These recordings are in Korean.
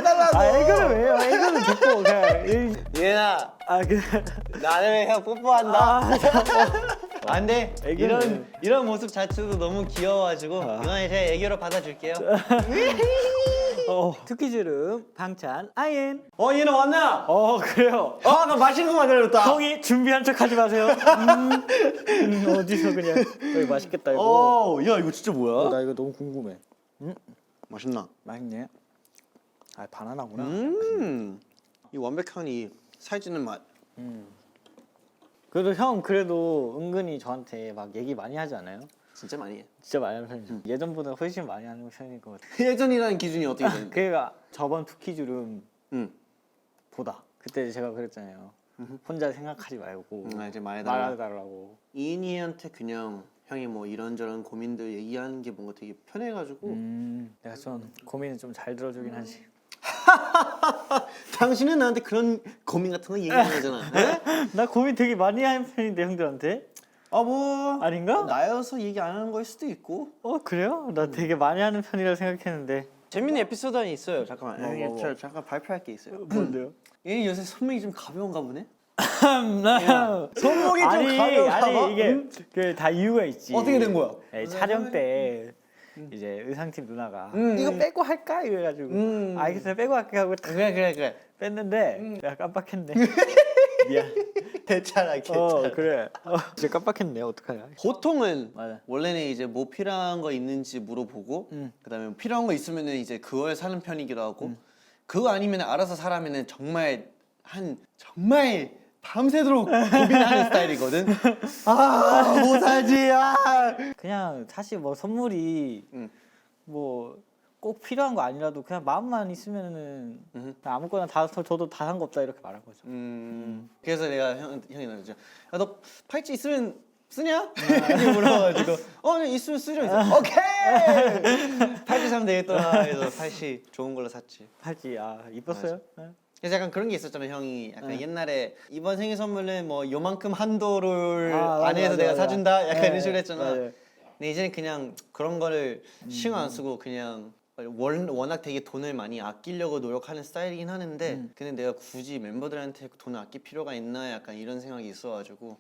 해달라고. 애교를 왜요? 애교는 듣고 그냥 얘나 그 나는 형 뽀뽀한다. 안돼. 애교는- 이런 모습 자체도 너무 귀여워가지고 이번에 제가 애교로 받아줄게요. 투키즈룸 방찬 아이엔. 얘는 왔나? 그래요. 나 맛있는 거 만들었다. 형이 준비한 척하지 마세요. 어디서 그냥 여기 맛있겠다 이거. 야 이거 진짜 뭐야? 나 이거 너무 궁금해. 맛있나? 맛있네. 바나나구나. 이 완벽한 이 살찌는 맛. 그래도 형 그래도 은근히 저한테 막 얘기 많이 하지 않아요? 진짜 많이 해. 진짜 많이 하는 편이죠. 예전보다 훨씬 많이 하는 편인 것 같아요. 예전이라는 기준이 어떻게 되는데? 그러니까 저번 투키즈룸 응. 보다 그때 제가 그랬잖아요. 혼자 생각하지 말고 이제 말해달라. 말해달라고. 이인이한테 그냥 형이 뭐 이런저런 고민들 얘기하는 게 뭔가 되게 편해가지고 내가 좀 고민을 좀 잘 들어주긴 하지. 당신은 나한테 그런 고민 같은 거 얘기 안 하잖아. 나 고민 되게 많이 하는 편인데 형들한테. 뭐 아닌가? 나여서 얘기 안 하는 걸 수도 있고. 그래요? 나 되게 많이 하는 편이라 생각했는데. 재밌는 에피소드가 있어요. 잠깐만. 뭐. 저 잠깐 발표할 게 있어요. 뭔데요? 얘 요새 손목이 좀 가벼운가 보네. 손목이 좀 가벼운가 봐? 아니 이게 그 다 이유가 있지. 어떻게 된 거야? 촬영 때 이제 의상팀 누나가 이거 빼고 할까 이래가지고 알겠어요 빼고 할게 하고 딱 그래. 뺐는데 내가 깜빡했네. 미안. 괜찮아. 그래. 진짜 깜빡했네. 어떡하냐. 보통은 맞아. 원래는 이제 뭐 필요한 거 있는지 물어보고 그다음에 필요한 거 있으면은 이제 그걸 사는 편이기도 하고 그거 아니면 알아서 사라면은 정말 밤새도록 고민하는 스타일이거든. 뭐 사지? 그냥 사실 뭐 선물이 뭐 꼭 필요한 거 아니라도 그냥 마음만 있으면은 그냥 아무거나 다 줘도 다 산 거 없다 이렇게 말한 거죠. 그래서 내가 형이 나죠. 너 팔찌 있으면 쓰냐? 이렇게 물어가지고 있으면 쓰려. 오케이. 팔찌 사면 되겠더라. 그래서 팔찌 좋은 걸로 샀지. 팔찌 이뻤어요? 그래서 약간 그런 게 있었잖아. 형이 약간 옛날에 이번 생일 선물은 뭐 요만큼 한도를 안에서 내가 사준다. 약간 이런 식으로 했잖아. 맞아. 근데 이제는 그냥 그런 거를 신경 안 쓰고 그냥 워낙 되게 돈을 많이 아끼려고 노력하는 스타일이긴 하는데 근데 내가 굳이 멤버들한테 돈을 아낄 필요가 있나 약간 이런 생각이 있어가지고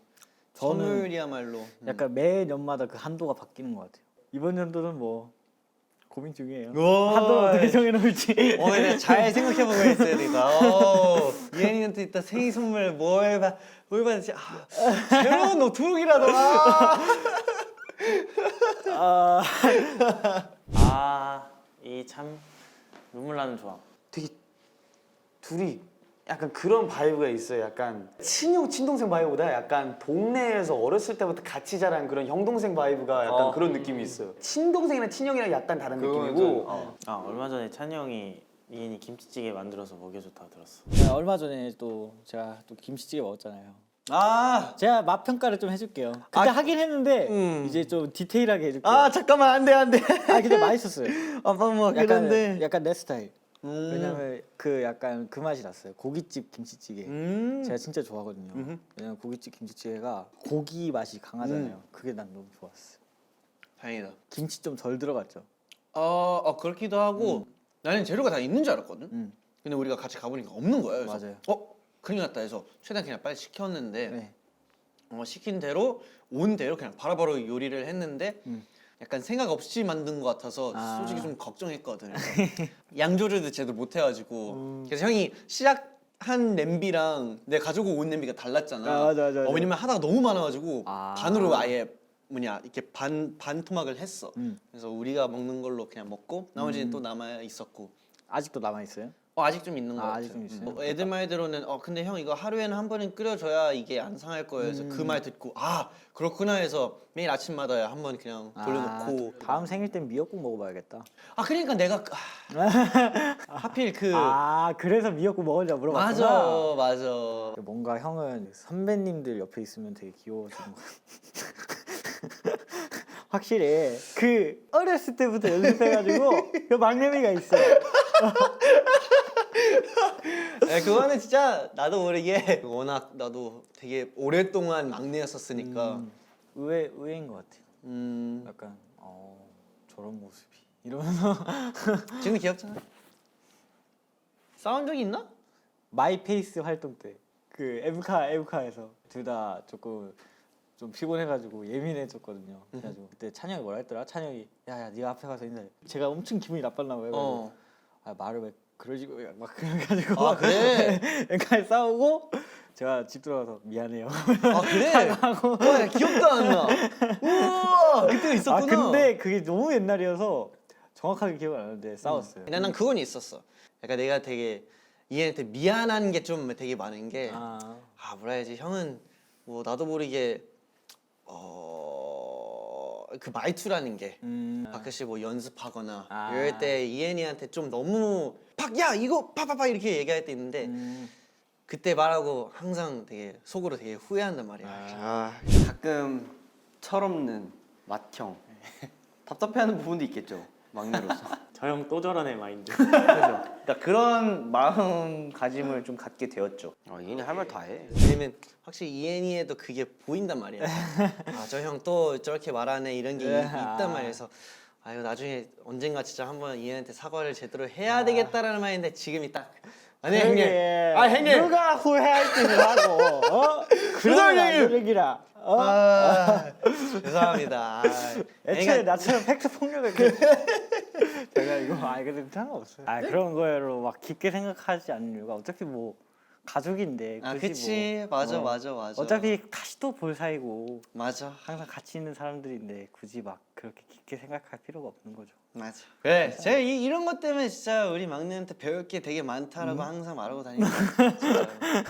저는 선물이야말로 약간 매 년마다 그 한도가 바뀌는 것 같아요. 이번 연도는 뭐 고민 중이에요. 우와. 한도 어떻게 정해놓을지. 내가 잘 생각해보고 있어야 되겠다. 이현이한테 이따 생일 선물 뭘 받을지 새로운 노트북이라더라. 이 참 눈물 나는 조합. 되게 둘이 약간 그런 바이브가 있어요. 약간 친형 친동생 바이브보다 약간 동네에서 어렸을 때부터 같이 자란 그런 형 동생 바이브가 약간 그런 느낌이 있어요. 친동생이랑 친형이랑 약간 다른 느낌이고. 얼마 전에 찬이 형이 이인이 김치찌개 만들어서 먹여줬다고 들었어. 얼마 전에 또 제가 또 김치찌개 먹었잖아요. 제가 맛 평가를 좀 해줄게요. 그때 하긴 했는데 이제 좀 디테일하게 해줄게요. 잠깐만 안돼. 근데 맛있었어요. 뭐 약간 내 스타일. 왜냐면 그 약간 그 맛이 났어요. 고깃집 김치찌개. 제가 진짜 좋아하거든요. 왜냐면 고깃집 김치찌개가 고기 맛이 강하잖아요. 그게 난 너무 좋았어. 다행이다. 김치 좀 덜 들어갔죠. 그렇기도 하고 나는 재료가 다 있는 줄 알았거든. 근데 우리가 같이 가보니까 없는 거야. 그래서 맞아요. 큰일 났다 해서 최대한 그냥 빨리 시켰는데 네. 시킨 대로 온 대로 그냥 바로바로 요리를 했는데 약간 생각 없이 만든 것 같아서 솔직히 좀 걱정했거든. 양 조절도 제대로 못 해가지고 그래서 형이 시작한 냄비랑 내가 가지고 온 냄비가 달랐잖아. 맞아. 왜냐면 하다가 너무 많아가지고 반으로 아예 이렇게 반 토막을 했어. 그래서 우리가 먹는 걸로 그냥 먹고 나머지는 또 남아 있었고. 아직도 남아 있어요? 아직 좀 있는 거 같아. 아직 좀 있어요? 애들 말대로는 근데 형 이거 하루에는 한 번은 끓여줘야 이게 안 상할 거예요. 그래서 그 말 듣고 그렇구나 해서 매일 아침마다 한 번 그냥 돌려놓고. 다음 생일 땐 미역국 먹어봐야겠다. 그러니까 내가 하필 그래서 미역국 먹으려 물어봤구나. 맞아. 뭔가 형은 선배님들 옆에 있으면 되게 귀여워지는 거. 확실히 그 어렸을 때부터 연습해가지고 그 막내미가 있어요. 그거는 진짜 나도 모르게 워낙 나도 되게 오랫동안 막내였었으니까 의외인 것 같아요. 약간 저런 모습이 이러면서 지금 귀엽잖아. 싸운 적이 있나? 마이페이스 활동 때 그 에브카에서 둘 다 조금 좀 피곤해가지고 예민해졌거든요. 그래가지고 그때 찬영이 뭐라 했더라? 찬영이 야야 네가 앞에 가서 인사해. 제가 엄청 기분이 나빴나 봐요. 그래서 아 말을 왜 그러지 막 그래가지고 아 그래? 에브카에 싸우고 제가 집 들어가서 미안해요. 아 그래? 와, 야, 귀엽다 안나. 우와 그때가 아 있었구나. 근데 그게 너무 옛날이어서 정확하게 기억 안 나는데 싸웠어요. 근데 난 그건 있었어. 약간 내가 되게 얘한테 미안한 게 좀 되게 많은 게 뭐라 해야지 형은 뭐 나도 모르게 그 말투라는 게 가끔씩 뭐 연습하거나 이럴 때 이엔이한테 좀 너무 야 이거 파파파 이렇게 얘기할 때 있는데 그때 말하고 항상 되게 속으로 되게 후회한단 말이야. 가끔 철없는 맏형 답답해하는 부분도 있겠죠 막내로서. 저 형 또 저러네 마인드. 그렇죠. 그러니까 그런 마음가짐을 좀 갖게 되었죠. 얘는 할 말 다 해. 왜냐면 확실히 이엔이에도 그게 보인단 말이야. 저 형 또 저렇게 말하네 이런 게 있단 말이야. 그래서 이거 나중에 언젠가 진짜 한번 이엔한테 사과를 제대로 해야 되겠다라는 말인데 지금이 딱 아니 형님, 형님 누가 후회할 때를 하고 그런 얘기라. 죄송합니다. 애초에 나처럼 팩트 폭력을 제가 이거 근데 상관없어요. 그런 거로 막 깊게 생각하지 않는 이유가 어차피 뭐 가족인데 그치 뭐, 맞아. 어차피 다시 또 볼 사이고 맞아. 항상 같이 있는 사람들인데 굳이 막 그렇게 깊게 생각할 필요가 없는 거죠. 맞아. 그래, 제가 이런 것 때문에 진짜 우리 막내한테 배울 게 되게 많다라고 항상 말하고 다니는 거야.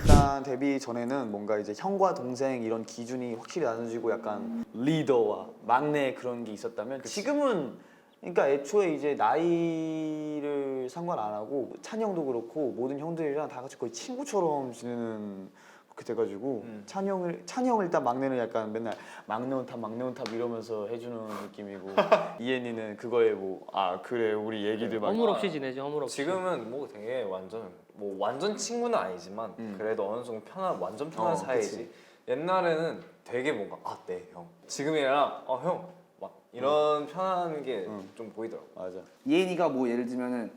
일단 데뷔 전에는 뭔가 이제 형과 동생 이런 기준이 확실히 나눠지고 약간 리더와 막내 그런 게 있었다면 지금은 그러니까 애초에 이제 나이를 상관 안 하고 찬영도 그렇고 모든 형들이랑 다 같이 거의 친구처럼 지내는 그렇게 돼가지고 찬영을 일단 막내는 약간 맨날 막내 온탑 이러면서 해주는 느낌이고 이엔이는 그거에 뭐 그래 우리 얘기들 막 허물 없이 지내지 허물 없이. 지금은 뭐 되게 완전 친구는 아니지만 그래도 어느 정도 완전 편한 사이지. 그치. 옛날에는 되게 뭔가 네 형. 지금이랑 형 막 이런 편한 게 좀 보이더라고. 맞아. 예인이가 뭐 예를 들면은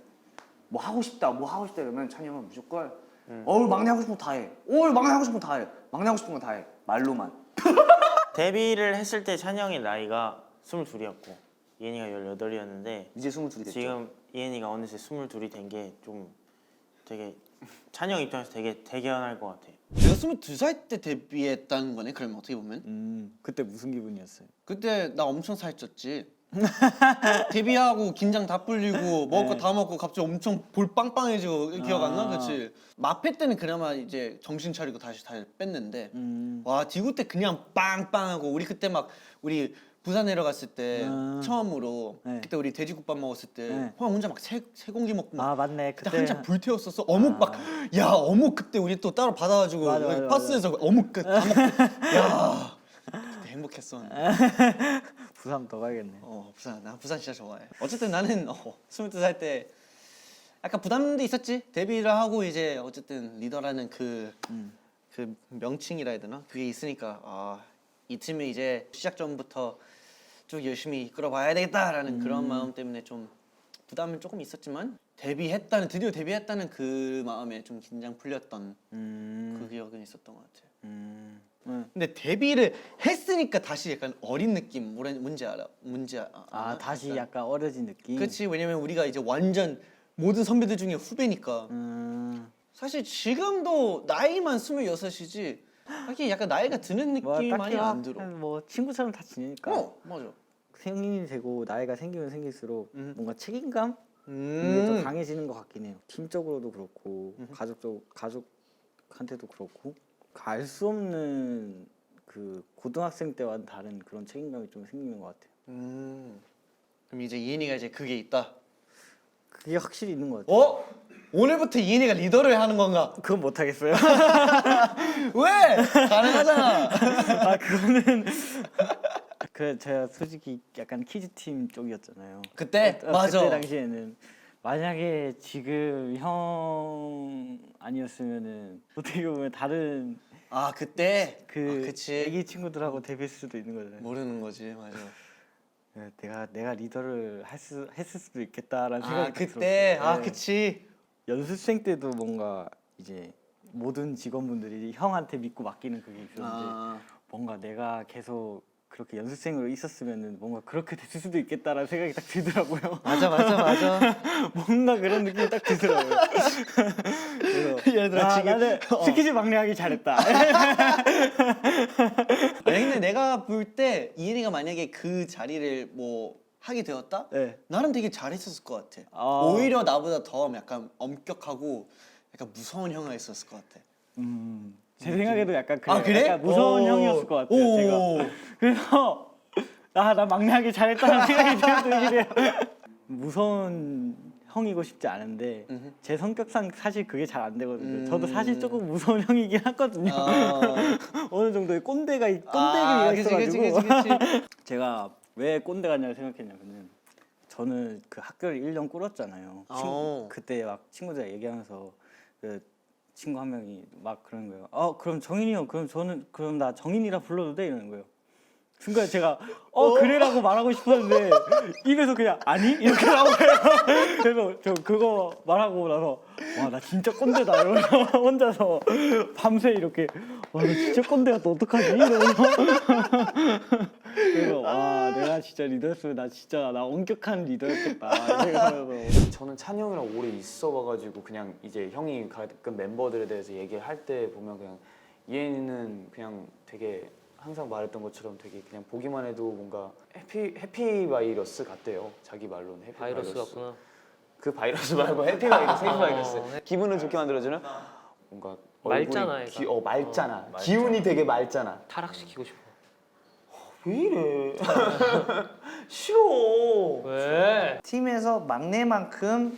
뭐 하고 싶다 이러면 찬이 형은 무조건 막내 하고 싶은 거 다 해. 막내 하고 싶은 거 다 해. 막내 하고 싶은 거 다 해. 말로만. 데뷔를 했을 때 찬영이 나이가 22이었고 이엔이가 18이었는데 이제 22이 됐죠. 지금 이엔이가 어느새 22이 된 게 좀 되게 찬영 입장에서 되게 대견할 것 같아. 내가 22살 때 데뷔했다는 거네. 그러면 어떻게 보면 그때 무슨 기분이었어요? 그때 나 엄청 살쪘지. 데뷔하고 긴장 다 풀리고 먹을 거 다 먹고 갑자기 엄청 볼 빵빵해지고 기억 안 나? 그치? 마페 때는 그나마 이제 정신 차리고 다시 뺐는데 와 디구 때 그냥 빵빵하고 우리 그때 막 우리 부산 내려갔을 때 처음으로 그때 우리 돼지국밥 먹었을 때 형 혼자 막 세 공기 먹고 막 맞네. 그때 한참 불태웠었어. 어묵 어묵 그때 우리 또 따로 받아가지고 맞아. 파스에서 어묵 다 먹고 야 그때 행복했었는데. 부산 더 가야겠네. 나 부산 진짜 좋아해. 어쨌든 나는 22살 때 약간 부담도 있었지. 데뷔를 하고 이제 어쨌든 리더라는 그 명칭이라 해야 되나? 그게 있으니까 이 팀을 이제 시작 전부터 쭉 열심히 이끌어봐야 되겠다라는 그런 마음 때문에 좀 부담은 조금 있었지만 드디어 데뷔했다는 그 마음에 좀 긴장 풀렸던 그 기억은 있었던 것 같아요. 근데 데뷔를 했으니까 다시 약간 어린 느낌 뭔지 알아? 다시 약간 어려진 느낌. 그렇지. 왜냐면 우리가 이제 완전 모든 선배들 중에 후배니까. 사실 지금도 나이만 26이지 이게 약간 나이가 드는 느낌이 많이 안 들어. 뭐 친구처럼 다 지내니까. 맞아. 성인이 되고 나이가 생기면 생길수록 뭔가 책임감 이게 좀 강해지는 것 같긴 해요. 팀적으로도 그렇고 가족한테도 그렇고 알 수 없는 그 고등학생 때와는 다른 그런 책임감이 좀 생기는 것 같아요. 그럼 이제 이엔이가 이제 그게 있다. 그게 확실히 있는 것 같아요. 오늘부터 이엔이가 리더를 하는 건가? 그건 못 하겠어요. 왜? 가능하잖아. 그거는 제가 솔직히 약간 키즈 팀 쪽이었잖아요. 그때 맞아. 그때 당시에는 만약에 지금 형 아니었으면은 어떻게 보면 다른 그때 그치. 애기 친구들하고 데뷔했을 수도 있는 거잖아요. 모르는 거지. 맞아. 내가 리더를 했을 수도 있겠다라는 생각이 그때 들었어요. 그치. 연습생 때도 뭔가 이제 모든 직원분들이 형한테 믿고 맡기는 그게 있었는데 아, 뭔가 내가 계속 그렇게 연습생으로 있었으면은 뭔가 그렇게 됐을 수도 있겠다라는 생각이 딱 들더라고요. 맞아. 뭔가 그런 느낌이 딱 들더라고요. 그래서 얘들아, 지금- 나는 스키즈 막내하기 잘했다. 아니 근데 내가 볼 때 이엔이가 만약에 그 자리를 뭐 하게 되었다? 네. 나는 되게 잘했었을 것 같아. 아. 오히려 나보다 더 약간 엄격하고 약간 무서운 형이 있었을 것 같아. 제 생각에도 약간 그래요. 아 그래? 약간 무서운 오. 형이었을 것 같아요. 오. 제가. 그래서 나 막내하기 잘했다는 생각이 들긴 해요. 무서운 형이고 싶지 않은데 제 성격상 사실 그게 잘 안 되거든요. 저도 사실 조금 무서운 형이긴 하거든요. 어느 정도의 꼰대기가 있어가지고 그치. 제가 왜 꼰대 같냐고 생각했냐면은 저는 그 학교를 1년 꿇었잖아요. 그때 막 친구들 얘기하면서 그 친구 한 명이 막 그러는 거예요. 그럼 정인이 형, 그럼 나 정인이라 불러도 돼? 이러는 거예요. 순간 제가 그래라고 말하고 싶었는데 입에서 그냥 아니 이렇게 나오고요. 그래서 저 그거 말하고 나서 와 나 진짜 꼰대다 이러면서 혼자서 밤새 이렇게 와 나 진짜 꼰대야 너 어떡하지 이러면서 그래서 와 내가 진짜 리더였으면 나 엄격한 리더였겠다 생각하면서 저는 찬이 형이랑 오래 있어봐가지고 그냥 이제 형이 가끔 멤버들에 대해서 얘기할 때 보면 그냥 이해는 그냥 되게 항상 말했던 것처럼 되게 그냥 보기만 해도 뭔가 해피 바이러스 같대요. 자기 말로는 해피 바이러스 같구나. 그 바이러스 말고 해피 바이러스, 해피 바이러스. 기분을 좋게 만들어주는 뭔가 맑잖아, 얼굴이 맑잖아. 기운이 되게 맑잖아. 타락시키고 싶어. 왜 이래? 싫어. 왜? 팀에서 막내만큼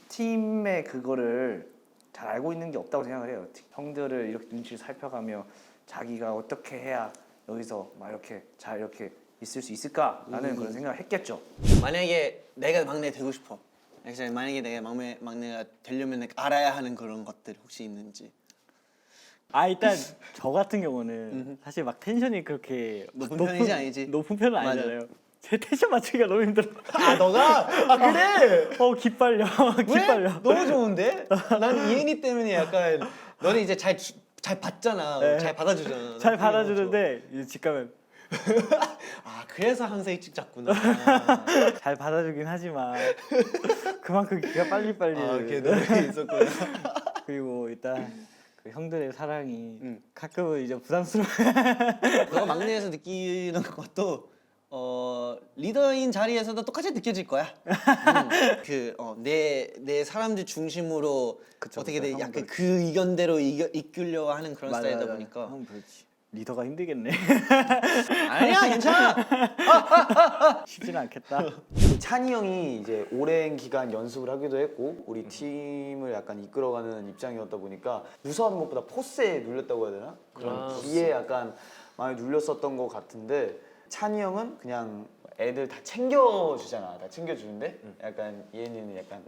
팀의 그거를 잘 알고 있는 게 없다고 생각을 해요. 형들을 이렇게 눈치를 살펴가며 자기가 어떻게 해야 여기서 막 이렇게 잘 이렇게 있을 수 있을까라는 그런 생각을 했겠죠. 만약에 내가 막내 되고 싶어. 그래서 만약에 내가 막내가 되려면 알아야 하는 그런 것들 혹시 있는지. 일단 저 같은 경우는 사실 막 텐션이 그렇게 높은 편이지 아니지? 높은 편은 맞아. 아니잖아요. 제 텐션 맞추기가 너무 힘들어. 너가? 그래? 기빨려. 기빨려. 너무 좋은데? 난 이엔이 때문에 약간 너는 이제 잘 받잖아. 네. 잘 받아주잖아. 잘 받아주는데 이제 집 가면 그래서 항상 일찍 잤구나. 잘 받아주긴 하지만 그만큼 기가 빨리빨리. 걔 너무 있었구나. 그리고 일단 그 형들의 사랑이 가끔은 이제 부담스러워. 너가 막내에서 느끼는 것도 리더인 자리에서도 똑같이 느껴질 거야. 내 사람들 중심으로 어떻게 돼? 약간 그 의견대로 이끌려고 하는 그런 스타일이다 보니까. 형 그렇지. 리더가 힘들겠네. 아니야, 괜찮아. 쉽지는 않겠다. 찬이 형이 이제 오랜 기간 연습을 하기도 했고 우리 팀을 약간 이끌어가는 입장이었다 보니까 무서워하는 것보다 포스에 눌렸다고 해야 되나? 그런 기에 약간 많이 눌렸었던 것 같은데 찬이 형은 그냥 애들 다 챙겨주잖아. 다 챙겨주는데 약간 이해는 약간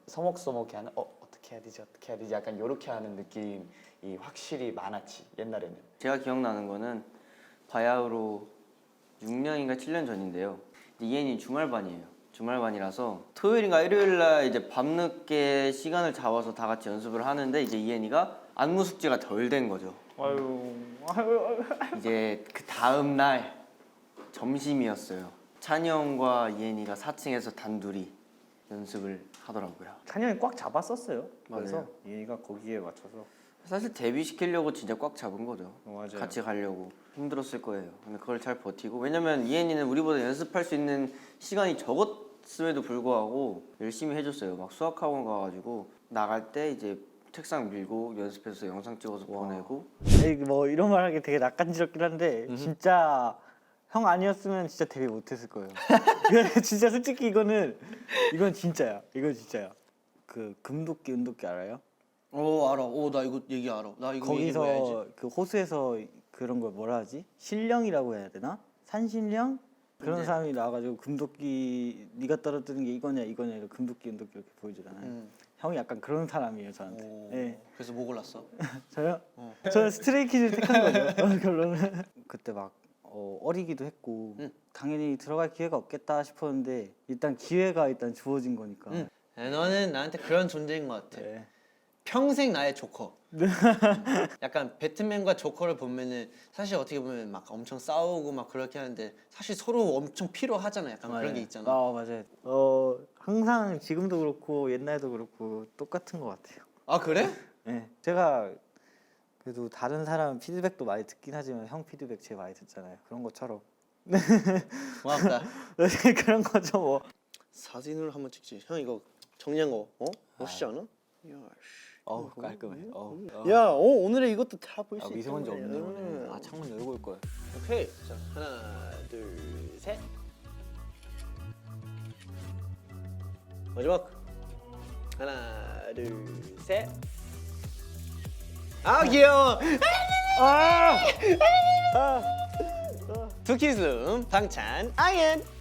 서먹서먹해 하는 어떻게 해야 되지 약간 요렇게 하는 느낌이 확실히 많았지 옛날에는. 제가 기억나는 거는 바야흐로 6년인가 7년 전인데요. 이엔이 주말반이에요. 주말반이라서 토요일인가 일요일날 이제 밤늦게 시간을 잡아서 다 같이 연습을 하는데 이제 이엔이가 안무 숙제가 덜 된 거죠. 이제 그 다음 날 점심이었어요. 찬이 형과 이엔이가 4층에서 단둘이 연습을 하더라고요. 찬이 형이 꽉 잡았었어요. 그래서 맞아요. 얘가 거기에 맞춰서 사실 데뷔시키려고 진짜 꽉 잡은 거죠. 맞아요. 같이 가려고 힘들었을 거예요. 근데 그걸 잘 버티고 왜냐면 이엔이는 우리보다 연습할 수 있는 시간이 적었음에도 불구하고 열심히 해줬어요. 막 수학학원 가가지고 나갈 때 이제 책상 밀고 연습해서 영상 찍어서 보내고. 뭐 이런 말 하기 되게 낯간지럽긴 한데 진짜 형 아니었으면 진짜 데뷔 못했을 거예요. 진짜 솔직히 이건 진짜야. 이건 진짜야. 그 금도끼 은도끼 알아요? 알아. 나 이거 얘기 알아. 나 이거 얘기해야지. 거기서 그 호수에서 그런 걸 뭐라 하지? 신령이라고 해야 되나? 산신령? 그런 사람이 나와가지고 금도끼 네가 떨어뜨린 게 이거냐 이러고 금도끼 은도끼 이렇게 보여주잖아요. 형이 약간 그런 사람이에요 저한테. 네. 그래서 뭐 골랐어? 저요? 저는 스트레이키즈를 택한 거죠. 결론은 그때 막 어리기도 했고 당연히 들어갈 기회가 없겠다 싶었는데 일단 기회가 주어진 거니까 너는 나한테 그런 존재인 것 같아. 네. 평생 나의 조커. 약간 배트맨과 조커를 보면은 사실 어떻게 보면 막 엄청 싸우고 막 그렇게 하는데 사실 서로 엄청 필요하잖아. 약간 그런 게 있잖아. 맞아요. 항상 지금도 그렇고 옛날도 그렇고 똑같은 것 같아요. 아 그래? 네. 제가 그래도 다른 사람 피드백도 많이 듣긴 하지만 형 피드백 제일 많이 듣잖아요. 그런 것처럼 고맙다. 그런 거죠 뭐. 사진을 한번 찍지. 형 이거 정리한 거 멋있지 않아? 어우 깔끔해. 야, 오늘의 이것도 다 볼 수 있어. 미세먼지 없네 오늘. 창문 열고 올 거야. 오케이. 자, 하나, 둘, 셋. 마지막. 하나, 둘, 셋. 아 귀여워. 두키즘 방찬 아이엔.